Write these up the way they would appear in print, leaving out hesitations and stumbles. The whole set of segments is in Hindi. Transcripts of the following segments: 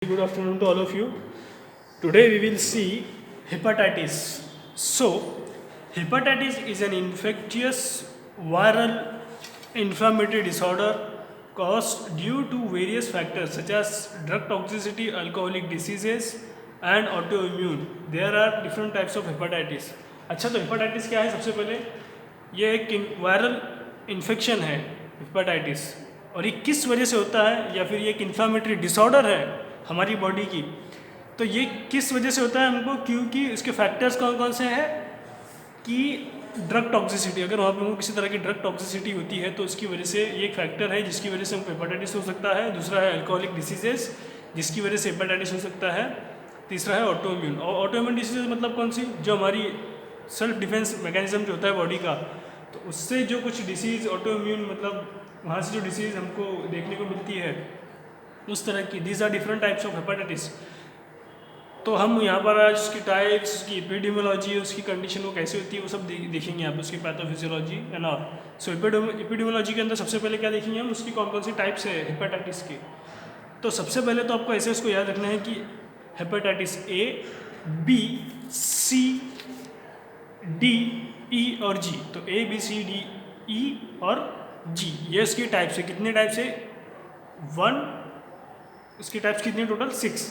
Good afternoon to all of you. Today we will see hepatitis. So, hepatitis is an infectious viral inflammatory disorder caused due to various factors such as drug toxicity, alcoholic diseases and autoimmune. There are different types of hepatitis. अच्छा, तो hepatitis क्या है? सबसे पहले ये एक वायरल इन्फेक्शन है हेपेटाइटिस, और ये किस वजह से होता है, या फिर ये एक इन्फ्लामेटरी डिसऑर्डर है हमारी बॉडी की। तो ये किस वजह से होता है हमको, क्योंकि इसके फैक्टर्स कौन कौन से हैं कि ड्रग टॉक्सिसिटी, अगर वहाँ पे हमको किसी तरह की ड्रग टॉक्सिसिटी होती है तो उसकी वजह से ये एक फैक्टर है जिसकी वजह से हमको हेपेटाइटिस हो सकता है। दूसरा है अल्कोहलिक डिसीजेस जिसकी वजह से हेपेटाइटिस हो सकता है। तीसरा है ऑटोइम्यून। और ऑटोइम्यून डिसीजेज मतलब कौन सी, जो हमारी सेल्फ डिफेंस मैकेनिज्म जो होता है बॉडी का, तो उससे जो कुछ डिसीज़ ऑटोइम्यून मतलब वहाँ से जो डिसीज़ हमको देखने को मिलती है उस तरह की। These are different types of hepatitis. तो हम यहाँ पर आज उसकी टाइप्स, उसकी एपिडेमियोलॉजी, उसकी कंडीशन वो कैसी होती है वो सब देखेंगे आप, उसकी pathophysiology and all. So epidemiology के अंदर सबसे पहले क्या देखेंगे हम, उसकी कौन कौन सी टाइप्स है हेपेटाइटिस की। तो सबसे पहले तो आपको ऐसे उसको याद रखना है कि hepatitis A, B, C, D, E और जी। तो ए, बी, सी, डी, ई और जी, ये उसकी टाइप्स है। कितने टाइप्स है? 1। उसकी टाइप्स कितनी टोटल? 6,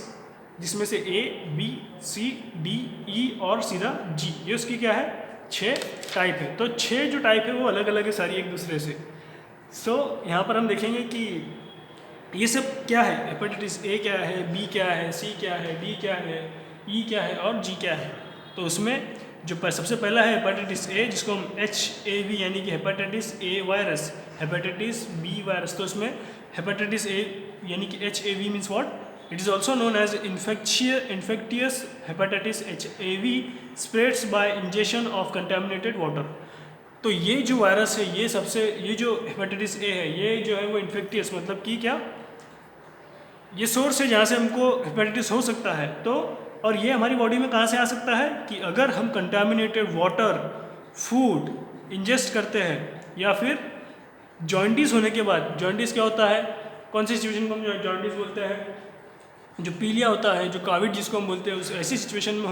जिसमें से ए, बी, सी, डी, ई और सीधा जी, ये उसकी क्या है? 6 टाइप है। तो 6 जो टाइप है वो अलग अलग है सारी एक दूसरे से। सो यहाँ पर हम देखेंगे कि ये सब क्या है। हेपेटाइटिस ए क्या है, बी क्या है, सी क्या है, डी क्या है, ई क्या है और जी क्या है। तो उसमें जो सबसे पहला है हेपेटाइटिस ए, जिसको हम HAV यानी कि hepatitis A virus, hepatitis B virus. तो उसमें हेपेटाइटिस ए यानी कि HAV means what? It is also known as infectious hepatitis HAV spreads by injection of contaminated water. तो ये जो वायरस है, ये जो हेपेटाइटिस ए है, ये जो है वो इन्फेक्टियस मतलब कि क्या, ये सोर्स है जहाँ से हमको हेपेटाइटिस हो सकता है। तो और ये हमारी बॉडी में कहाँ से आ सकता है कि अगर हम कंटामिनेटेड वाटर, फूड इंजेस्ट करते हैं, या फिर जॉइंटिस होने के बाद। जॉइंटिस क्या होता है, कौन सी सिचुएशन को हम जॉइंटिस बोलते हैं? जो पीलिया होता है, जो काविड जिसको हम बोलते हैं, उस ऐसी सिचुएशन में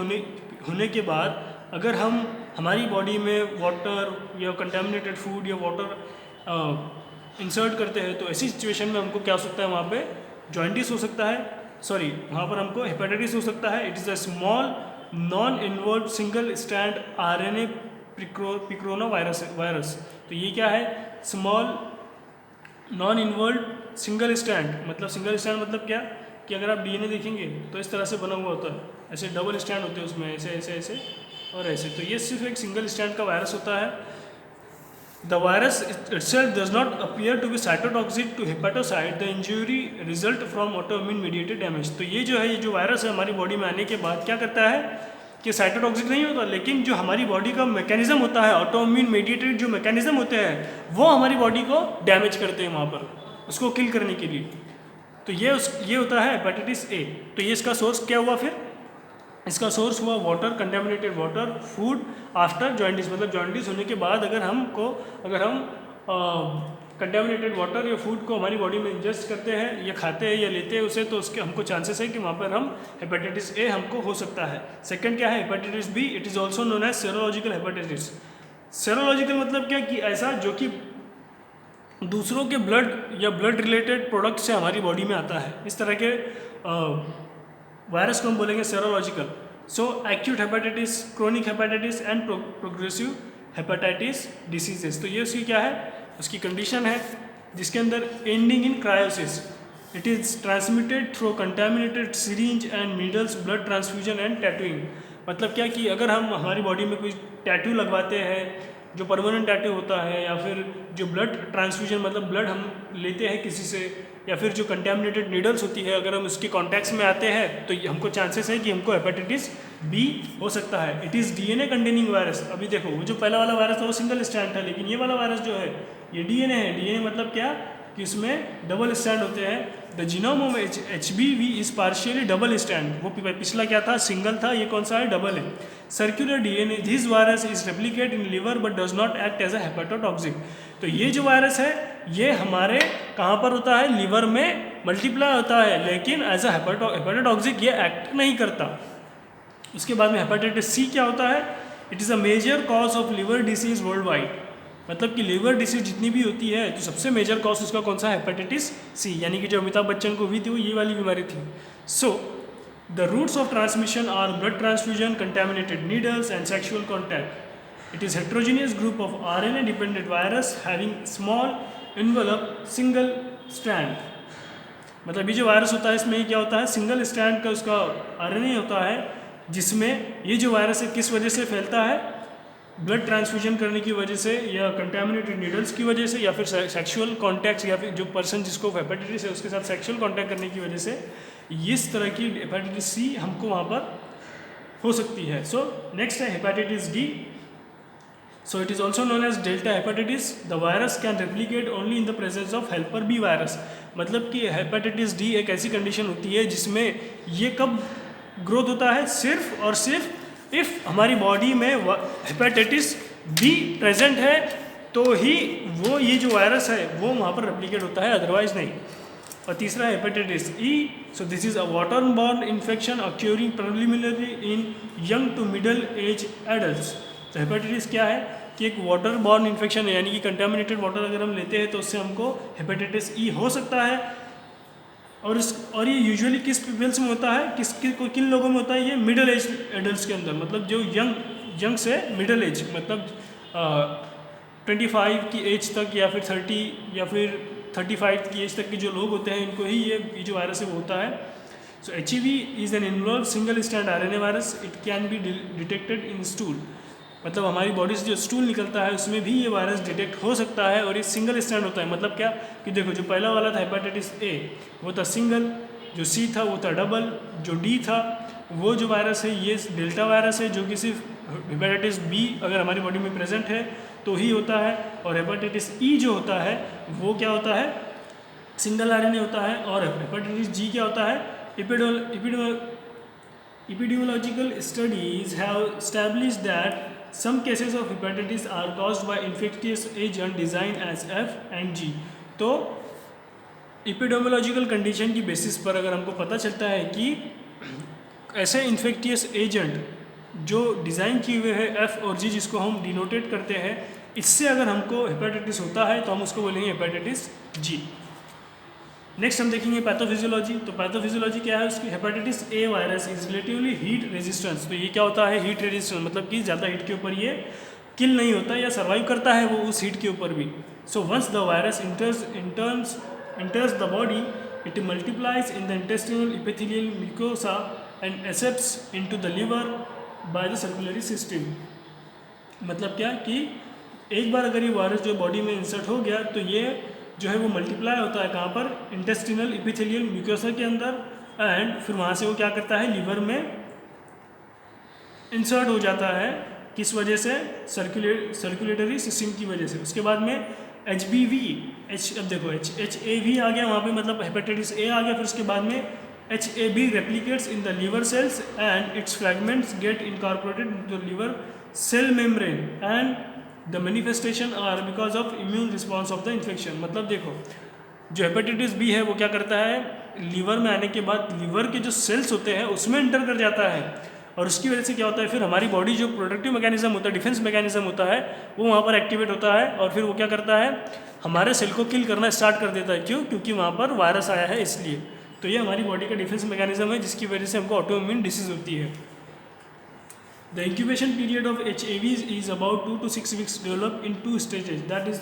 होने के बाद अगर हम हमारी बॉडी में वाटर या कंटामिनेटेड फूड या वाटर इंसर्ट करते हैं, तो ऐसी सिचुएशन में हमको क्या हो सकता है, वहाँ पे जॉइंटिस हो सकता है, सॉरी वहाँ पर हमको हेपेटाइटिस हो सकता है। It is a small non involve single stand RNA picorna virus. तो ये क्या है? Small non involve single stand. मतलब सिंगल स्टैंड मतलब क्या, कि अगर आप DNA देखेंगे तो इस तरह से बना हुआ होता है, ऐसे डबल स्टैंड होते हैं उसमें, ऐसे ऐसे ऐसे और ऐसे। तो ये सिर्फ एक सिंगल स्टैंड का वायरस होता है। The virus itself does not appear to be cytotoxic to hepatocyte. The injury result from autoimmune mediated damage. तो ये जो वायरस है हमारी बॉडी में आने के बाद क्या करता है कि साइटोटॉक्सिक नहीं होता, लेकिन जो हमारी बॉडी का मैकेनिज्म होता है, ऑटोइम्यून मेडिएटेड जो मैकेनिज्म होते हैं, वो हमारी बॉडी को डैमेज करते हैं वहाँ पर, उसको किल करने के लिए। तो ये होता है हेपेटाइटिस ए। तो ये इसका सोर्स क्या हुआ फिर? इसका सोर्स हुआ water, contaminated water, food after jaundice. मतलब जॉइंटिस होने के बाद अगर हम कंटेमिनेटेड वाटर या फूड को हमारी बॉडी में इंजेस्ट करते हैं या खाते हैं या लेते हैं उसे, तो उसके हमको चांसेस है कि वहाँ पर हम हेपेटाइटिस ए हमको हो सकता है। सेकंड क्या है? Hepatitis B. It is also known as serological hepatitis. Serological मतलब क्या, कि ऐसा जो कि दूसरों के ब्लड या ब्लड रिलेटेड प्रोडक्ट से हमारी बॉडी में आता है। इस तरह के वायरस को हम बोलेंगे serological. So acute hepatitis, chronic hepatitis and progressive hepatitis diseases. तो ये उसकी क्या है, उसकी कंडीशन है जिसके अंदर ending in cirrhosis. It is transmitted through contaminated syringe and needles, blood transfusion and tattooing. मतलब क्या कि अगर हम हमारी बॉडी में कोई टैटू लगवाते हैं, जो परमानेंट टैटू होता है, या फिर जो ब्लड ट्रांसफ्यूजन मतलब ब्लड हम लेते हैं किसी से, या फिर जो कंटेमिनेटेड नीडल्स होती है, अगर हम उसके कॉन्टैक्ट्स में आते हैं तो हमको चांसेस है कि हमको हेपेटाइटिस बी हो सकता है। It is DNA containing virus. अभी देखो, वो जो पहला वाला वायरस था वो सिंगल स्टैंड था, लेकिन ये वाला वायरस जो है ये DNA है। DNA मतलब क्या, कि उसमें डबल स्टैंड होते हैं। The genome of HBV is partially double stand. वो पिछला क्या था, सिंगल था, ये कौन सा है, डबल है। Circular DNA, this virus is replicate in liver but does not act as a hepatotoxic. तो ये जो वायरस है ये हमारे कहाँ पर होता है, लीवर में मल्टीप्लाई होता है, लेकिन एज अ हेपेटोटॉक्सिक ये एक्ट नहीं करता। उसके बाद में हेपेटाइटिस सी क्या होता है, it is a major cause of liver disease worldwide. मतलब कि लिवर डिसीज जितनी भी होती है तो सबसे मेजर कॉज उसका कौन सा है, हेपेटाइटिस सी, यानी कि जो अमिताभ बच्चन को हुई थी वो ये वाली बीमारी थी। So the routes of transmission are blood transfusion, contaminated needles and sexual contact. It is heterogeneous group of RNA dependent virus having small envelope single strand. मतलब ये जो वायरस होता है इसमें क्या होता है, सिंगल स्ट्रैंड का उसका RNA होता है, जिसमें ये जो वायरस है किस वजह से फैलता है, ब्लड ट्रांसफ्यूजन करने की वजह से, या कंटेमिनेटेड नीडल्स की वजह से, या फिर सेक्सुअल कॉन्टैक्ट्स, या फिर जो पर्सन जिसको हेपेटाइटिस है उसके साथ सेक्सुअल कॉन्टैक्ट करने की वजह से इस तरह की हेपेटाइटिस सी हमको वहाँ पर हो सकती है। सो नेक्स्ट है hepatitis D. So it is also known as delta hepatitis. The virus can replicate only in the presence of helper B virus. मतलब कि हेपेटाइटिस डी एक ऐसी कंडीशन होती है जिसमें ये कब ग्रोथ होता है, सिर्फ और सिर्फ इफ़ हमारी बॉडी में हेपेटाइटिस बी प्रेजेंट है तो ही वो ये जो वायरस है वो वहाँ पर रेप्लिकेट होता है, अदरवाइज नहीं। और तीसरा hepatitis E. So this is a water borne infection occurring preliminary in young to middle age adults. तो हेपेटाइटिस क्या है कि एक वाटर बॉर्न इन्फेक्शन है, यानी कि कंटेमिनेटेड वाटर अगर हम लेते हैं तो उससे हमको हेपेटाइटिस ई हो सकता है। और ये यूजुअली किस पीपल्स में होता है, किन लोगों में होता है, ये मिडिल एज एडल्ट्स के अंदर, मतलब जो यंग से मिडिल एज, मतलब 25 की एज तक या फिर 30 या फिर 35 की एज तक के जो लोग होते हैं इनको ही ये जो वायरस है वो होता है। सो HEV is an involve single strand RNA virus. It can be detected in stool. मतलब हमारी बॉडी से जो स्टूल निकलता है उसमें भी ये वायरस डिटेक्ट हो सकता है, और ये सिंगल स्ट्रैंड होता है। मतलब क्या कि देखो, जो पहला वाला था हेपेटाइटिस ए वो था सिंगल, जो सी था वो था डबल, जो डी था वो जो वायरस है ये डेल्टा वायरस है, जो कि सिर्फ हेपेटाइटिस बी अगर हमारी बॉडी में प्रेजेंट है तो ही होता है। और हेपेटाइटिस ई जो होता है वो क्या होता है, सिंगल RNA होता है। और हेपेटाइटिस जी क्या होता है, epidemiological studies have established that some cases of hepatitis are caused by infectious agent designed as F and G। तो एपिडेमियोलॉजिकल कंडीशन की बेसिस पर अगर हमको पता चलता है कि ऐसे इन्फेक्टियस एजेंट जो डिज़ाइन किए हुए हैं F और G, जिसको हम डिनोटेट करते हैं, इससे अगर हमको हेपेटाइटिस होता है तो हम उसको बोलेंगे हेपेटाइटिस जी। नेक्स्ट हम देखेंगे पैथोफिजियोलॉजी। तो पैथोफिजियोलॉजी क्या है उसकी, hepatitis A virus is relatively heat resistance. तो ये क्या होता है, हीट रेजिस्टेंस, मतलब कि ज़्यादा हीट के ऊपर ये किल नहीं होता या सर्वाइव करता है वो उस हीट के ऊपर भी। So once the virus enters the body, it multiplies in the intestinal epithelial mucosa and accepts into the liver by the circulatory system। मतलब क्या कि एक बार अगर ये वायरस जो बॉडी में इंसर्ट हो गया तो ये जो है वो मल्टीप्लाई होता है कहाँ पर, इंटेस्टिनल इपिथेलियल म्यूकोसा के अंदर, एंड फिर वहाँ से वो क्या करता है, लिवर में इंसर्ट हो जाता है। किस वजह से, सर्कुलेटरी सिस्टम की वजह से। उसके बाद में HBV, अब देखो HAV आ गया वहाँ पे, मतलब हेपेटाइटिस ए आ गया। फिर उसके बाद में HAB replicates in the liver cells and its fragments get incorporated into the liver cell membrane and the manifestation are because of immune response of the infection। मतलब देखो, जो हेपेटाइटिस बी है वो क्या करता है, लीवर में आने के बाद लीवर के जो सेल्स होते हैं उसमें इंटर कर जाता है, और उसकी वजह से क्या होता है, फिर हमारी बॉडी जो प्रोटेक्टिव मैकेनिज्म होता है, डिफेंस मैकेनिज्म होता है, वो वहाँ पर एक्टिवेट होता है, और फिर वो क्या करता है, हमारे सेल को किल करना स्टार्ट कर देता है। क्यों, क्योंकि वहाँ पर वायरस आया है इसलिए। तो ये हमारी बॉडी का डिफेंस मैकेनिज्म है जिसकी वजह से हमको ऑटोइम्यून डिसीज होती है। The incubation period of HAVs is about 2 to 6 weeks, develop in 2 stages, that is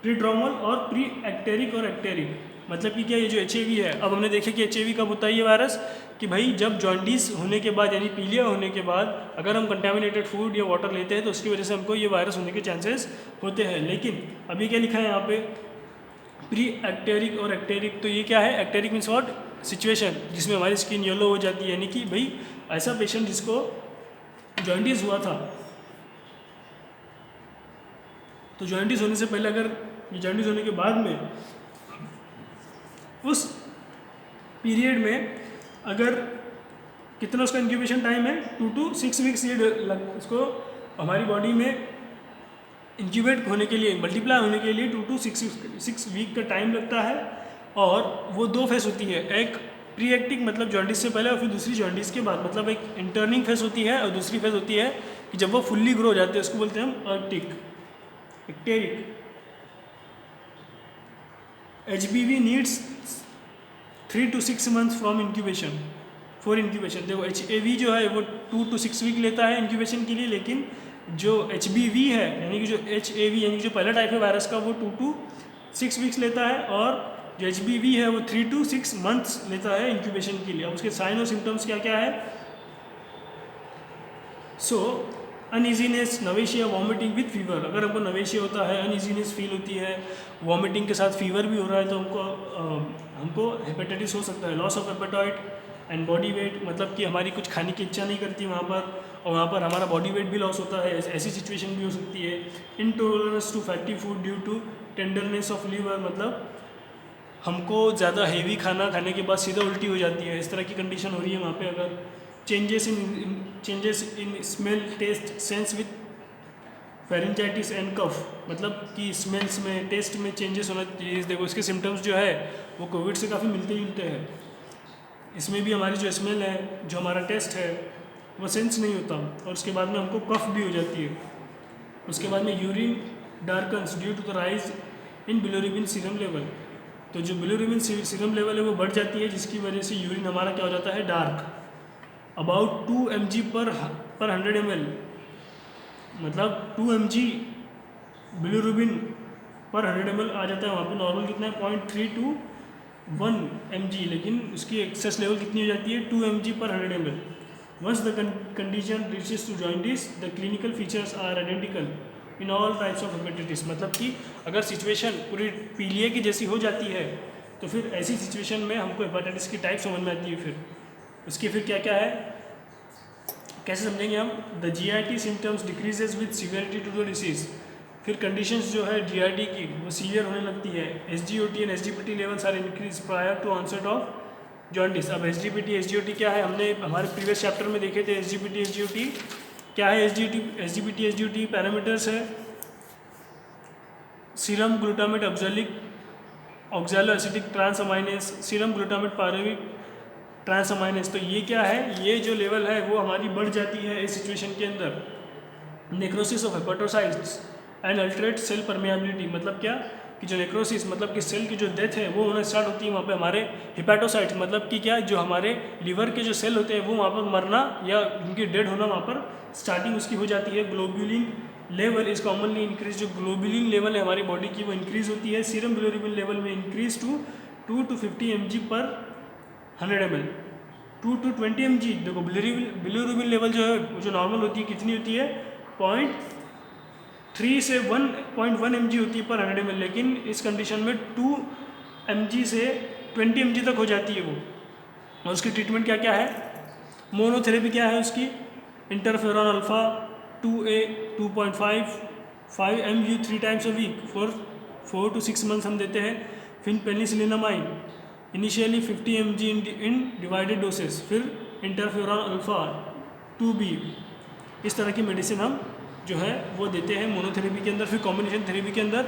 prodromal और प्री एक्टेरिक और एक्टेरिक। मतलब कि क्या, ये जो HAV है, अब हमने देखा कि HAV कब होता है ये वायरस, कि भाई जब जॉन्डिस होने के बाद यानी पीलिया होने के बाद अगर हम कंटेमिनेटेड फूड या वाटर लेते हैं तो उसकी वजह से हमको ये वायरस होने के चांसेस होते हैं। लेकिन अभी क्या लिखा है यहाँ पे, प्री एक्टेरिक और एक्टेरिक। तो ये क्या है, एक्टेरिक मीन्स व्हाट, सिचुएशन जिसमें हमारी स्किन येलो हो जाती है, यानी कि भाई ऐसा पेशेंट जिसको जॉन्डिस हुआ था, तो जॉन्डिस होने से पहले, अगर ये जॉन्डिस होने के बाद में उस पीरियड में अगर कितना उसका इंक्यूबेशन टाइम है, 2 to 6 weeks, ये उसको हमारी बॉडी में इंक्यूबेट होने के लिए, मल्टीप्लाई होने के लिए 2 to 6 वीक का टाइम लगता है। और वो दो फेस होती है, एक प्री एक्टिक मतलब जॉन्डिस से पहले और फिर दूसरी जॉन्डिस के बाद, मतलब एक इंटर्निंग फेस होती है और दूसरी फेस होती है कि जब वो फुल्ली ग्रो हो जाते हैं, उसको बोलते हैं हम एक्टेरिक। HBV needs 3 to 6 months from incubation for incubation. देखो HAV जो है वो 2 to 6 वीक लेता है इंक्यूबेशन के लिए, लेकिन जो HBV है यानी कि जो HAV यानी कि जो पहला टाइप है वायरस का वो 2 to 6 वीक्स लेता है, और जो HBV है वो 3 to 6 मंथ्स लेता है इंक्यूबेशन के लिए। अब उसके साइन और सिम्टम्स क्या क्या है? सो अनइजीनेस, नवेशिया, वॉमिटिंग विथ फीवर। अगर हमको नवेशिया होता है, अनइजीनेस फील होती है, वॉमिटिंग के साथ फीवर भी हो रहा है, तो हमको हेपेटाइटिस हो सकता है। Loss of appetite and body weight, मतलब कि हमारी कुछ खाने की इच्छा नहीं करती वहाँ पर, और वहाँ पर हमारा बॉडी वेट भी लॉस होता है, ऐसी सिचुएशन भी हो सकती है। Intolerance to fatty food due to tenderness of liver, मतलब हमको ज़्यादा हेवी खाना खाने के बाद सीधा उल्टी हो जाती है, इस तरह की कंडीशन हो रही है वहाँ पे। अगर changes in smell, taste, sense with pharyngitis and cough, मतलब कि स्मेल्स में, टेस्ट में चेंजेस होना चाहिए। देखो इसके सिम्टम्स जो है वो कोविड से काफ़ी मिलते जुलते हैं। इसमें भी हमारी जो स्मेल है, जो हमारा टेस्ट है, वो सेंस नहीं होता, और उसके बाद में हमको कफ भी हो जाती है। उसके बाद में urine darkens due to the rise in bilirubin serum level. तो जो बिलोरुबिन सीरम लेवल है वो बढ़ जाती है, जिसकी वजह से यूरिन हमारा क्या हो जाता है, डार्क। अबाउट 2 mg पर 100 ml, मतलब 2 mg बिलोरुबिन पर 100 ml आ जाता है। वहाँ पे नॉर्मल कितना है, 0.3 to 1 mg, लेकिन उसकी एक्सेस लेवल कितनी हो जाती है, 2 mg पर 100 ml। Once the condition reaches to jaundice the clinical features are identical in all types of hepatitis. मतलब कि अगर सिचुएशन पूरी पीलिया की जैसी हो जाती है, तो फिर ऐसी सिचुएशन में हमको हेपेटाइटिस की टाइप समझ में आती है। फिर उसके फिर क्या क्या है, कैसे समझेंगे हम? The GIT symptoms decreases with severity to the disease. फिर कंडीशंस जो है GIT की वो सीवियर होने लगती है। SGOT and SGPT levels are increase prior to onset of jaundice. अब SGPT SGOT क्या है, हमने हमारे प्रीवियस चैप्टर में देखे थे। SGPT SGOT क्या है? SGPT SGOT पैरामीटर्स है serum glutamate oxalo acetic transaminase, serum glutamate pyruvic transaminase. तो ये क्या है, ये जो लेवल है वो हमारी बढ़ जाती है इस सिचुएशन के अंदर। Necrosis of hepatocytes and altered cell permeability, मतलब क्या कि जो नेक्रोसिस मतलब कि सेल की जो डेथ है वो होना स्टार्ट होती है वहाँ पे हमारे हिपैटोसाइट्स, मतलब कि क्या, जो हमारे लीवर के जो सेल होते हैं वो वहाँ पर मरना या उनकी डेड होना वहाँ पर स्टार्टिंग उसकी हो जाती है। Globulin level is commonly increase, जो ग्लोब्यूलिन लेवल है हमारी बॉडी की वो इंक्रीज होती है। सीरम बिलोरुबिन लेवल में इंक्रीज टू 2 to 50 mg पर 100 ml, 2 to 20 mg। देखो बिलोरुबिन लेवल जो है जो नॉर्मल होती है कितनी होती है, 0.3 से 1.1 mg होती है पर 100 ml, लेकिन इस कंडीशन में 2 mg से 20 mg तक हो जाती है वो। और उसकी ट्रीटमेंट क्या क्या है, मोनोथेरेपी क्या है उसकी, interferon alpha 2A 2.5 5 mg 3 times a week for 4 to 6 months हम देते हैं। फिर penicillamine initially 50 mg in divided doses, फिर इंटरफेरॉन अल्फा 2B, इस तरह की मेडिसिन हम जो है वो देते हैं मोनोथेरेपी के अंदर। फिर कॉम्बिनेशन थेरेपी के अंदर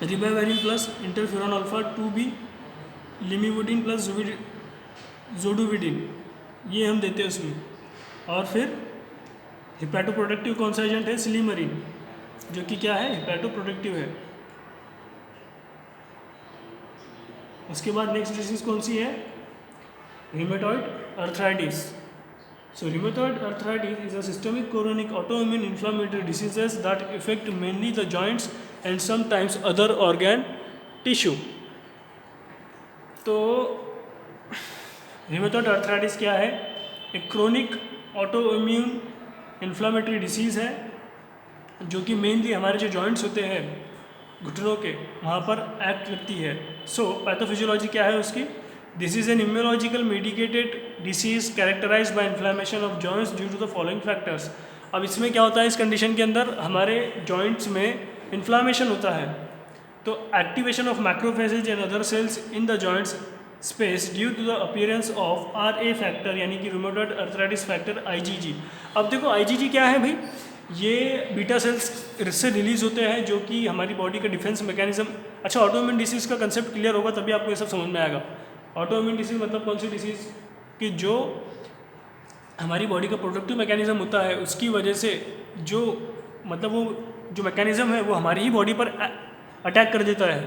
ribavirin plus interferon alpha 2B, lamivudine plus zidovudine, ये हम देते हैं उसमें। और फिर हिपैटोप्रोडक्टिव कौन सा एजेंट है, सिलीमरीन, जो कि क्या है, हिपैटोप्रोडक्टिव है। उसके बाद नेक्स्ट डिसीज कौन सी है, rheumatoid arthritis. So rheumatoid arthritis is a systemic chronic autoimmune inflammatory diseases that effect mainly the joints and sometimes other organ tissue. तो रिमेटॉइड अर्थराइटिस क्या है, एक क्रोनिक ऑटोइम्यून इन्फ्लेमेटरी डिसीज़ है जो कि मेनली हमारे जो जॉइंट्स होते हैं घुटनों के वहाँ पर एक्ट करती है। सो पैथोफिजियोलॉजी क्या है उसकी, this is an immunological medicated disease characterized by inflammation of joints due to the following factors. अब इसमें क्या होता है, इस कंडीशन के अंदर हमारे जॉइंट्स में इन्फ्लेमेशन होता है, तो activation of macrophages and other cells in the joints space due to the appearance of RA factor यानी कि रूमेटॉइड अर्थराइटिस फैक्टर IgG। अब देखो IgG क्या है भाई, ये बीटा सेल्स इससे रिलीज होते हैं जो कि हमारी बॉडी का डिफेंस मैकेनिज्म। अच्छा, ऑटोइम्यून डिसीज़ का कंसेप्ट क्लियर होगा तभी आपको ये सब समझ में आएगा। ऑटोइम्यून डिसीज़ मतलब कौन सी डिसीज़ कि जो हमारी बॉडी का प्रोटेक्टिव मैकेनिज्म होता है उसकी वजह से जो मतलब वो जो मैकेनिज्म है वो हमारी ही बॉडी पर अटैक कर देता है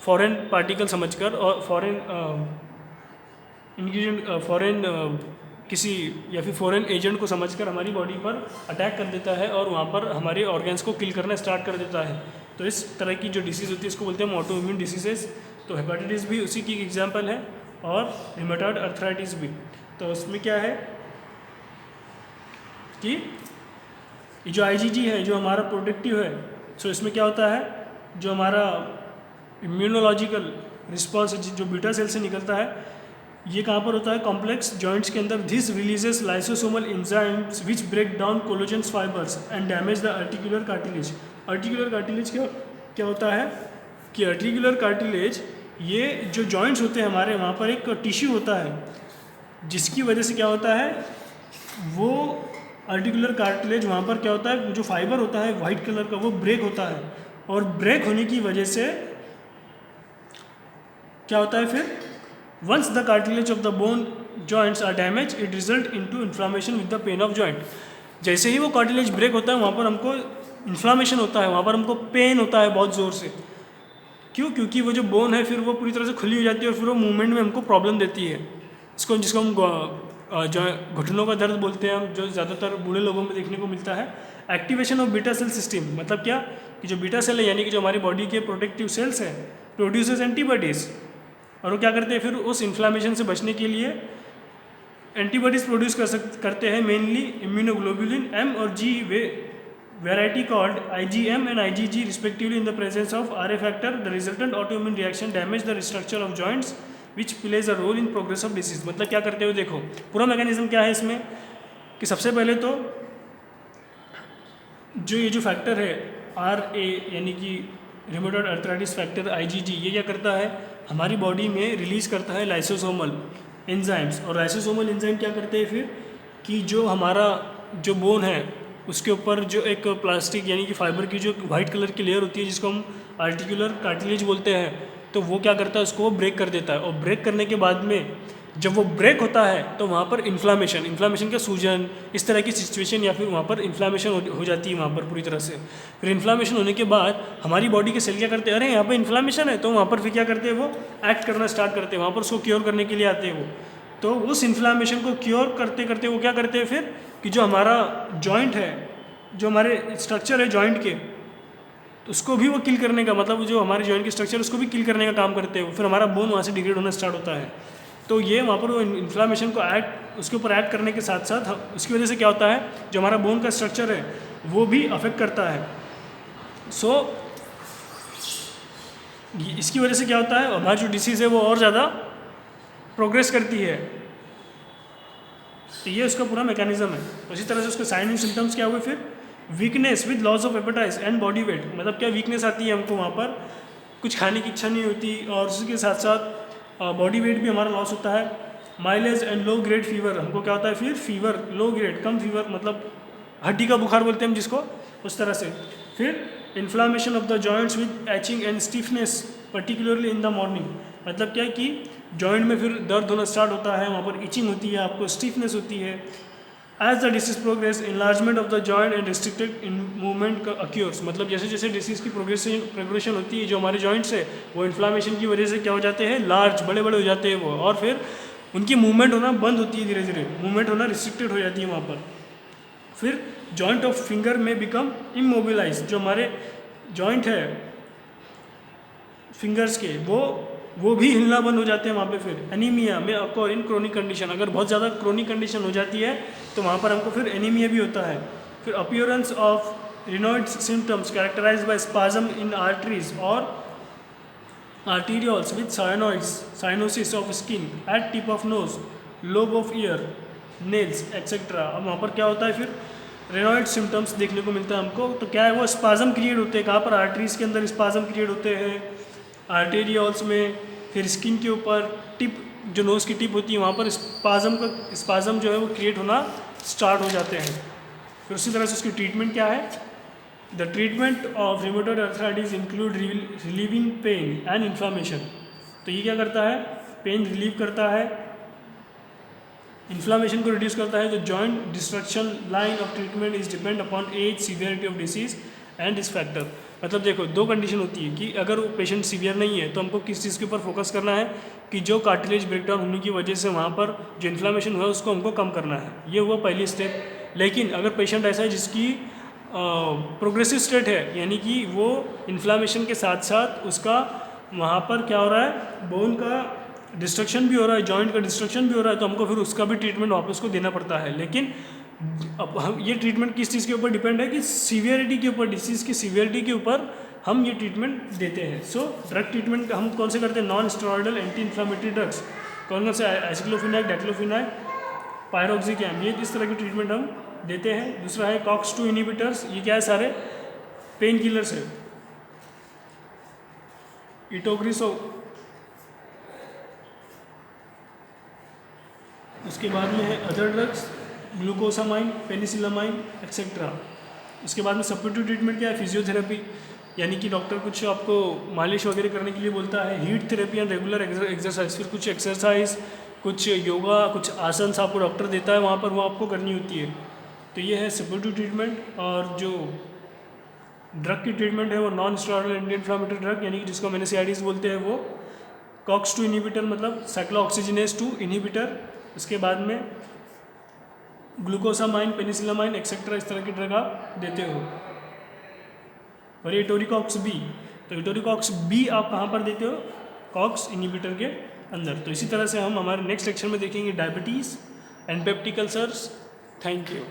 फॉरेन पार्टिकल समझकर, और फॉरेन इंग्रेडिएंट फॉरेन किसी या फिर फॉरेन एजेंट को समझकर हमारी बॉडी पर अटैक कर देता है और वहाँ पर हमारे ऑर्गन्स को किल करना स्टार्ट कर देता है। तो इस तरह की जो डिसीज़ होती है इसको बोलते हैं ऑटो इम्यून डिसीजेस। तो हेपेटाइटिस भी उसी की एग्जांपल है और रूमेटॉइड अर्थराइटिस भी। तो उसमें क्या है कि ये जो IgG है जो हमारा प्रोटेक्टिव है, सो इसमें क्या होता है जो हमारा इम्यूनोलॉजिकल रिस्पॉन्स जो बीटा सेल से निकलता है ये कहाँ पर होता है कॉम्प्लेक्स जॉइंट्स के अंदर। This releases lysosomal enzymes which break down collagens fibers and damage the articular cartilage. Articular cartilage क्या होता है कि आर्टिकुलर कार्टिलेज ये जो जॉइंट्स होते हैं हमारे वहाँ पर एक टिश्यू होता है जिसकी वजह से क्या होता है वो आर्टिकुलर कार्टिलेज वहाँ पर क्या होता है जो फाइबर होता है वाइट कलर का वो ब्रेक होता है, और ब्रेक होने की वजह से क्या होता है फिर once the cartilage of the bone joints are damage it result into inflammation with the pain of joint. जैसे ही वो कार्टिलेज ब्रेक होता है वहाँ पर हमको इन्फ्लामेशन होता है, वहाँ पर हमको पेन होता है बहुत ज़ोर से। क्यों? क्योंकि वो जो बोन है फिर वो पूरी तरह से खुली हो जाती है और फिर वो मूवमेंट में हमको प्रॉब्लम देती है। जिसको हम जो घुटनों का दर्द बोलते हैं हम, जो ज़्यादातर बूढ़े लोगों में देखने को मिलता है। Activation of beta cell system मतलब क्या कि जो बीटा सेल है यानी कि जो हमारी बॉडी के प्रोटेक्टिव सेल्स हैं प्रोड्यूसेस एंटीबॉडीज़, और वो क्या करते हैं फिर उस इन्फ्लामेशन से बचने के लिए एंटीबॉडीज़ प्रोड्यूस करते हैं, मेनली इम्यूनोग्लोबुलिन M और G variety called IgM and IgG respectively in the presence of RA factor. The resultant autoimmune reaction damage the structure of joints which plays a role in progress of disease. मतलब क्या करते हो देखो पूरा मैकेनिज्म क्या है इसमें कि सबसे पहले तो जो ये जो फैक्टर है RA यानी कि रूमेटॉइड अर्थराइटिस फैक्टर IgG ये क्या करता है हमारी बॉडी में रिलीज़ करता है लाइसोसोमल एंजाइम्स। और लाइसोसोमल एंजाइम क्या करते हैं फिर कि जो हमारा जो बोन है उसके ऊपर जो एक प्लास्टिक यानी कि फाइबर की जो वाइट कलर की लेयर होती है जिसको हम आर्टिकुलर कार्टिलेज बोलते हैं, तो वो क्या करता है उसको ब्रेक कर देता है। और ब्रेक करने के बाद में जब वो ब्रेक होता है तो वहाँ पर इन्फ्लामेशन का सूजन इस तरह की सिचुएशन या फिर वहाँ पर इन्फ्लामेशन हो जाती है वहाँ पर पूरी तरह से। फिर इन्फ्लामेशन होने के बाद हमारी बॉडी के सेल क्या करते हैं, अरे यहाँ पर इन्फ्लामेशन है, तो वहाँ पर फिर क्या करते हैं वो एक्ट करना स्टार्ट करते हैं, वहाँ पर उसको क्योर करने के लिए आते हैं वो। तो उस इन्फ्लामेशन को क्योर करते करते वो क्या करते हैं फिर कि जो हमारा जॉइंट है जो हमारे स्ट्रक्चर है जॉइंट के तो उसको भी वो किल करने का मतलब जो हमारे जॉइंट के स्ट्रक्चर उसको भी किल करने का काम करते हैं। फिर हमारा बोन वहाँ से डिग्रेड होना स्टार्ट होता है। तो ये वहाँ पर वो इन्फ्लामेशन को उसके ऊपर ऐड करने के साथ साथ उसकी वजह से क्या होता है जो हमारा बोन का स्ट्रक्चर है वो भी अफेक्ट करता है। सो इसकी वजह से क्या होता है हमारी जो डिसीज़ है वो और ज़्यादा प्रोग्रेस करती है। तो ये उसका पूरा मैकेनिज्म है। उसी तरह से उसके साइन एंड सिम्टम्स क्या हुए फिर weakness with loss of appetite and body weight. मतलब क्या वीकनेस आती है हमको वहाँ पर कुछ खाने की इच्छा नहीं होती, और उसके साथ साथ बॉडी वेट भी हमारा लॉस होता है। Mileage and low grade fever, हमको क्या होता है फिर फीवर लो ग्रेड कम फीवर मतलब हड्डी का बुखार बोलते हैं हम जिसको, उस तरह से। फिर inflammation of the joints with etching and stiffness particularly in the morning. मतलब क्या है कि जॉइंट में फिर दर्द होना स्टार्ट होता है, वहाँ पर इचिंग होती है, आपको स्टिफनेस होती है। As the disease progress enlargement of the joint and restricted in movement occurs. मतलब जैसे जैसे डिसीज़ की प्रोग्रेशन होती है जो हमारे जॉइंट्स है वो इन्फ्लामेशन की वजह से क्या हो जाते हैं लार्ज बड़े बड़े हो जाते हैं वो, और फिर उनकी मूवमेंट होना बंद होती है, धीरे धीरे मूवमेंट होना रिस्ट्रिक्टेड हो जाती है वहाँ पर। फिर जॉइंट ऑफ फिंगर में बिकम इमोबिलाइज, जो हमारे जॉइंट है फिंगर्स के वो भी हिलना बंद हो जाते हैं वहाँ पे। फिर एनीमिया में आपको इन क्रोनिक कंडीशन, अगर बहुत ज़्यादा क्रोनिक कंडीशन हो जाती है तो वहाँ पर हमको फिर एनीमिया भी होता है। फिर appearance of Raynaud symptoms characterise by spasm in arteries और arterioles with cyanosis of skin at tip of nose lobe of ear nails etcetera. अब वहाँ पर क्या होता है फिर रेनॉइड सिम्टम्स देखने को मिलता है हमको। तो क्या है वो स्पाज्म क्रिएट होते हैं, कहाँ पर आर्टरीज के अंदर स्पाज्म क्रिएट होते हैं, आर्टेरियोल्स में, फिर स्किन के ऊपर टिप जो नोज़ की टिप होती है वहाँ पर स्पाज्म जो है वो क्रिएट होना स्टार्ट हो जाते हैं। फिर उसी तरह से उसकी ट्रीटमेंट क्या है the treatment of rheumatoid arthritis include relieving pain and inflammation. तो ये क्या करता है, पेन रिलीव करता है, इन्फ्लामेशन को रिड्यूस करता है। तो joint destruction line of treatment is depend upon age, severity of disease and this factor. मतलब देखो दो कंडीशन होती है कि अगर वो पेशेंट सीवियर नहीं है तो हमको किस चीज़ के ऊपर फोकस करना है कि जो कार्टिलेज ब्रेकडाउन होने की वजह से वहाँ पर जो इन्फ्लामेशन हुआ है उसको हमको कम करना है, ये हुआ पहली स्टेप। लेकिन अगर पेशेंट ऐसा है जिसकी प्रोग्रेसिव स्टेट है, यानी कि वो इन्फ्लामेशन के साथ साथ उसका वहाँ पर क्या हो रहा है, बोन का डिस्ट्रक्शन भी हो रहा है, जॉइंट का डिस्ट्रक्शन भी हो रहा है, तो हमको फिर उसका भी ट्रीटमेंट वापस को देना पड़ता है। लेकिन अब हम ये ट्रीटमेंट किस चीज़ के ऊपर डिपेंड है कि सीवियरिटी के ऊपर, डिसीज़ की सीवियरिटी के ऊपर हम ये ट्रीटमेंट देते हैं। सो ड्रग ट्रीटमेंट हम कौन से करते हैं, non steroidal anti inflammatory drugs, कौन से एसिक्लोफिनाक, डाइक्लोफिनाक, पायरोक्सिकैम, ये इस तरह की ट्रीटमेंट हम देते हैं। दूसरा है कॉक्स 2 इनहिबिटर्स, ये क्या है, सारे पेन किलर्स है। इटोग्रिसो, उसके बाद में है other drugs, glucosamine, penicillamine etcetera. उसके बाद में सपोर्टिव ट्रीटमेंट क्या है, फिजियोथेरेपी, यानी कि डॉक्टर कुछ आपको मालिश वगैरह करने के लिए बोलता है, heat therapy and regular exercise, फिर कुछ एक्सरसाइज, कुछ योगा, कुछ आसन आपको डॉक्टर देता है, वहाँ पर वो आपको करनी होती है। तो ये है सपोर्टिव ट्रीटमेंट। और जो ड्रग की ट्रीटमेंट है वो non steroidal anti inflammatory drug, यानी कि जिसको NSAIDs बोलते हैं, वो कॉक्स 2 इनहिबिटर मतलब साइक्लोऑक्सीजिनेज 2 इनहिबिटर, उसके बाद में ग्लूकोसामाइन, पेनिसिलामाइन एक्सेट्रा, इस तरह की ड्रग आप देते हो। और ये टोरिकॉक्स बी, तो टोरिकॉक्स बी आप कहाँ पर देते हो, कॉक्स इनहिबिटर के अंदर। तो इसी तरह से हम हमारे नेक्स्ट लेक्चर में देखेंगे diabetes and peptic ulcers. Thank you.